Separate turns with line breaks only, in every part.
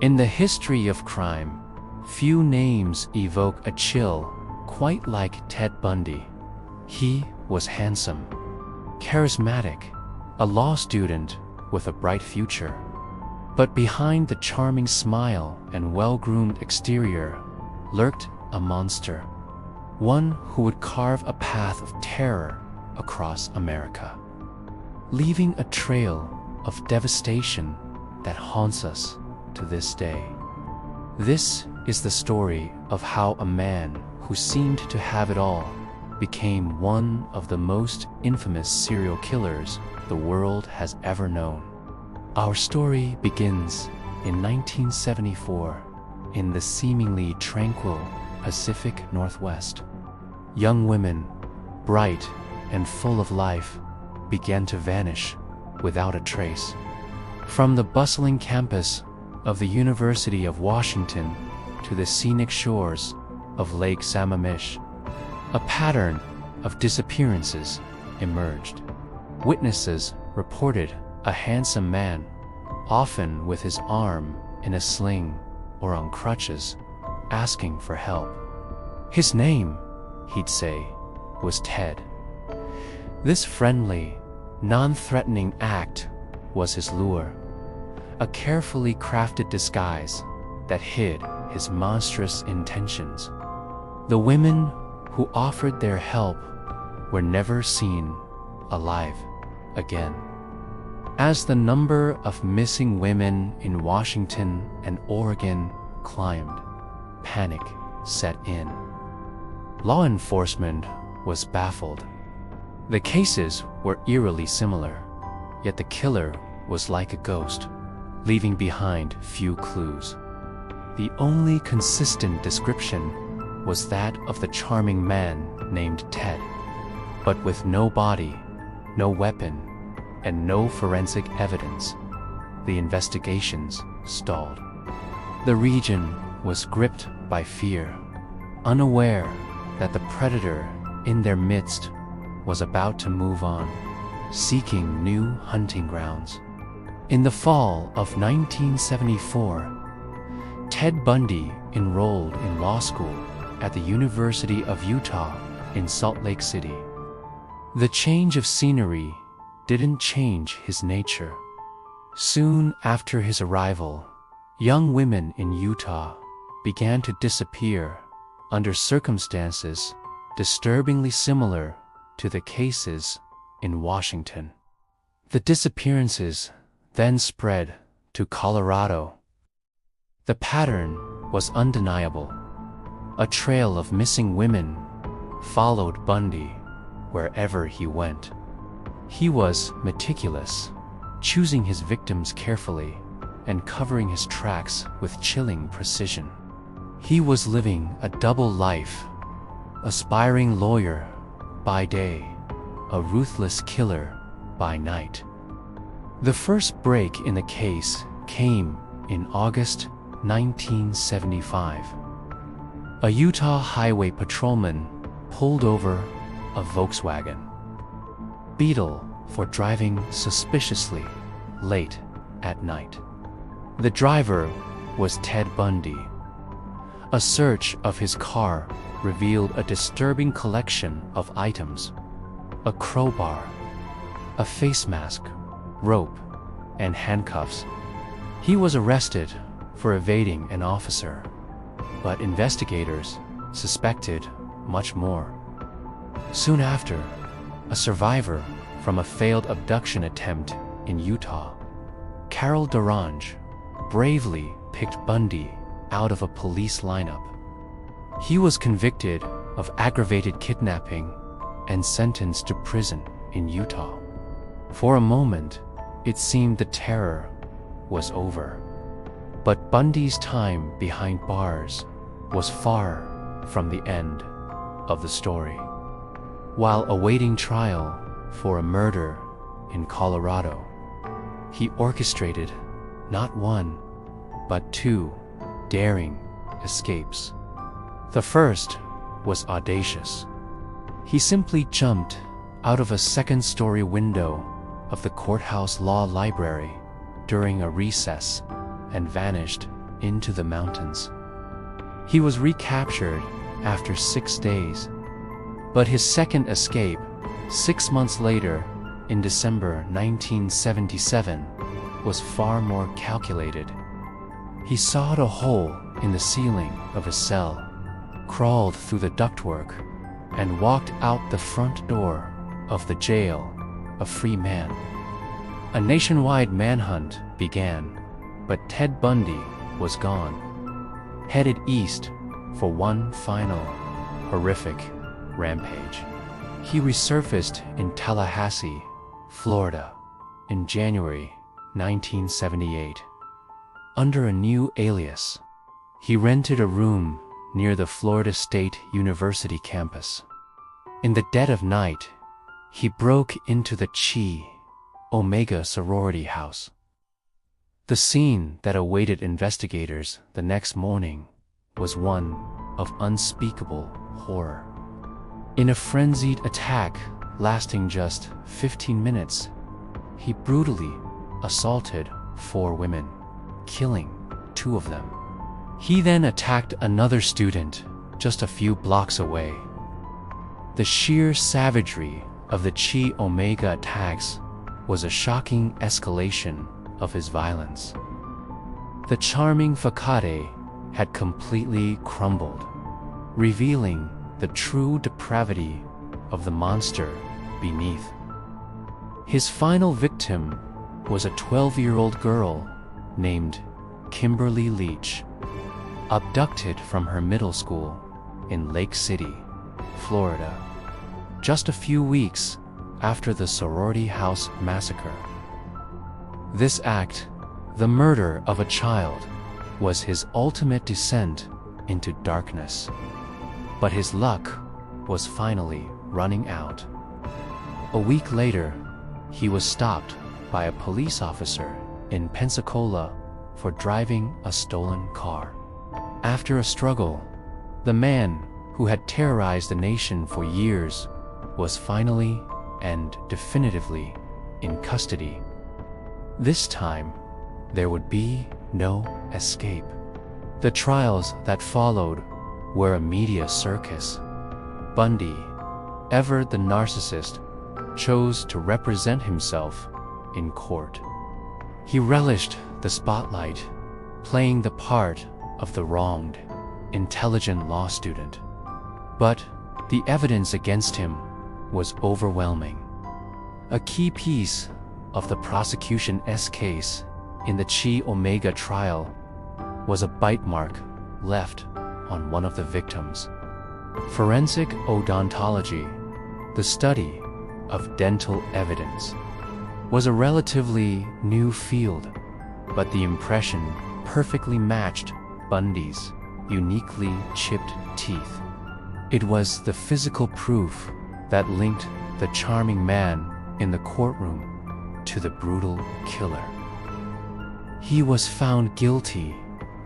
In the history of crime, few names evoke a chill quite like Ted Bundy. He was handsome, charismatic, a law student with a bright future. But behind the charming smile and well-groomed exterior lurked a monster, one who would carve a path of terror across America, leaving a trail of devastation that haunts us to this day. This is the story of how a man who seemed to have it all became one of the most infamous serial killers the world has ever known. Our story begins in 1974 in the seemingly tranquil Pacific Northwest. Young women, bright and full of life, began to vanish without a trace. From the bustling campus of the University of Washington to the scenic shores of Lake Sammamish, a pattern of disappearances emerged. Witnesses reported a handsome man, often with his arm in a sling or on crutches, asking for help. His name, he'd say, was Ted. This friendly, non-threatening act was his lure, a carefully crafted disguise that hid his monstrous intentions. The women who offered their help were never seen alive again. As the number of missing women in Washington and Oregon climbed, panic set in. Law enforcement was baffled. The cases were eerily similar, yet the killer was like a ghost, leaving behind few clues. The only consistent description was that of the charming man named Ted, but with no body, no weapon, and no forensic evidence, the investigations stalled. The region was gripped by fear, unaware that the predator in their midst was about to move on, seeking new hunting grounds. In the fall of 1974, Ted Bundy enrolled in law school at the University of Utah in Salt Lake City. The change of scenery didn't change his nature. Soon after his arrival, young women in Utah began to disappear under circumstances disturbingly similar to the cases in Washington. The disappearances then spread to Colorado. The pattern was undeniable. A trail of missing women followed Bundy wherever he went. He was meticulous, choosing his victims carefully and covering his tracks with chilling precision. He was living a double life, aspiring lawyer by day, a ruthless killer by night. The first break in the case came in August 1975. A Utah highway patrolman pulled over a Volkswagen Beetle for driving suspiciously late at night. The driver was Ted Bundy. A search of his car revealed a disturbing collection of items: a crowbar, a face mask, rope, and handcuffs. He was arrested for evading an officer, but investigators suspected much more. Soon after, a survivor from a failed abduction attempt in Utah, Carol Durange, bravely picked Bundy out of a police lineup. He was convicted of aggravated kidnapping and sentenced to prison in Utah. For a moment, it seemed the terror was over. But Bundy's time behind bars was far from the end of the story. While awaiting trial for a murder in Colorado, he orchestrated not one, but two daring escapes. The first was audacious. He simply jumped out of a second-story window of the courthouse law library during a recess and vanished into the mountains. He was recaptured after 6 days, but his second escape, 6 months later, in December 1977, was far more calculated. He sawed a hole in the ceiling of his cell, crawled through the ductwork, and walked out the front door of the jail, a free man. A nationwide manhunt began, but Ted Bundy was gone, headed east for one final, horrific rampage. He resurfaced in Tallahassee, Florida, in January 1978. Under a new alias, he rented a room near the Florida State University campus. In the dead of night, he broke into the Chi Omega sorority house. The scene that awaited investigators the next morning was one of unspeakable horror. In a frenzied attack lasting just 15 minutes, he brutally assaulted 4 women, killing 2 of them. He then attacked another student just a few blocks away. The sheer savagery of the Chi Omega attacks was a shocking escalation of his violence. The charming facade had completely crumbled, revealing the true depravity of the monster beneath. His final victim was a 12-year-old girl named Kimberly Leach, abducted from her middle school in Lake City, Florida, just a few weeks after the sorority house massacre. This act, the murder of a child, was his ultimate descent into darkness. But his luck was finally running out. A week later, he was stopped by a police officer in Pensacola for driving a stolen car. After a struggle, the man who had terrorized the nation for years was finally and definitively in custody. This time, there would be no escape. The trials that followed were a media circus. Bundy, ever the narcissist, chose to represent himself in court. He relished the spotlight, playing the part of the wronged, intelligent law student. But the evidence against him was overwhelming. A key piece of the prosecution's case in the Chi Omega trial was a bite mark left on one of the victims. Forensic odontology, the study of dental evidence, was a relatively new field, but the impression perfectly matched Bundy's uniquely chipped teeth. It was the physical proof that linked the charming man in the courtroom to the brutal killer. He was found guilty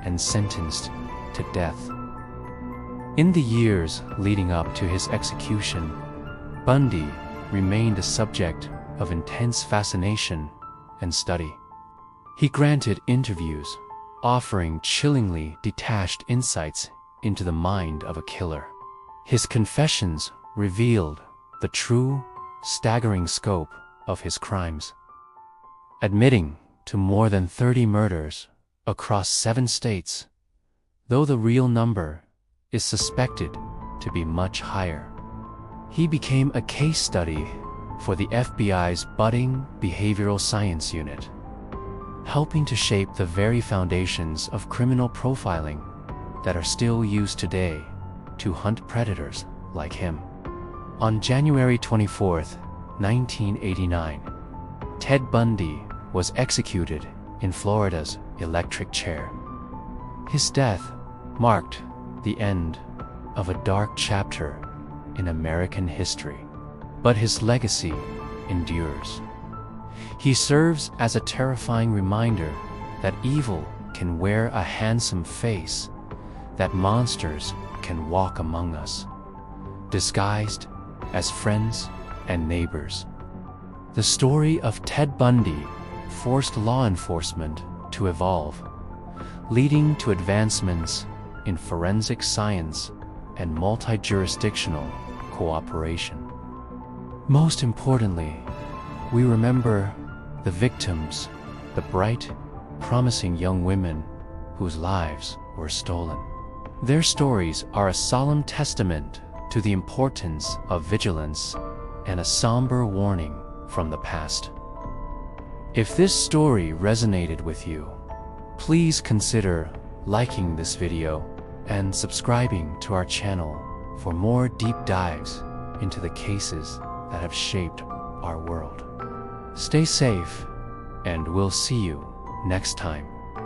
and sentenced to death. In the years leading up to his execution, Bundy remained a subject of intense fascination and study. He granted interviews, offering chillingly detached insights into the mind of a killer. His confessions revealed the true, staggering scope of his crimes. Admitting to more than 30 murders across 7 states, though the real number is suspected to be much higher. He became a case study for the FBI's budding behavioral science unit, helping to shape the very foundations of criminal profiling that are still used today to hunt predators like him. On January 24, 1989, Ted Bundy was executed in Florida's electric chair. His death marked the end of a dark chapter in American history, but his legacy endures. He serves as a terrifying reminder that evil can wear a handsome face, that monsters can walk among us, disguised as friends and neighbors. The story of Ted Bundy forced law enforcement to evolve, leading to advancements in forensic science and multi-jurisdictional cooperation. Most importantly, we remember the victims, the bright, promising young women whose lives were stolen. Their stories are a solemn testament to the importance of vigilance and a somber warning from the past. If this story resonated with you, please consider liking this video and subscribing to our channel for more deep dives into the cases that have shaped our world. Stay safe, and we'll see you next time.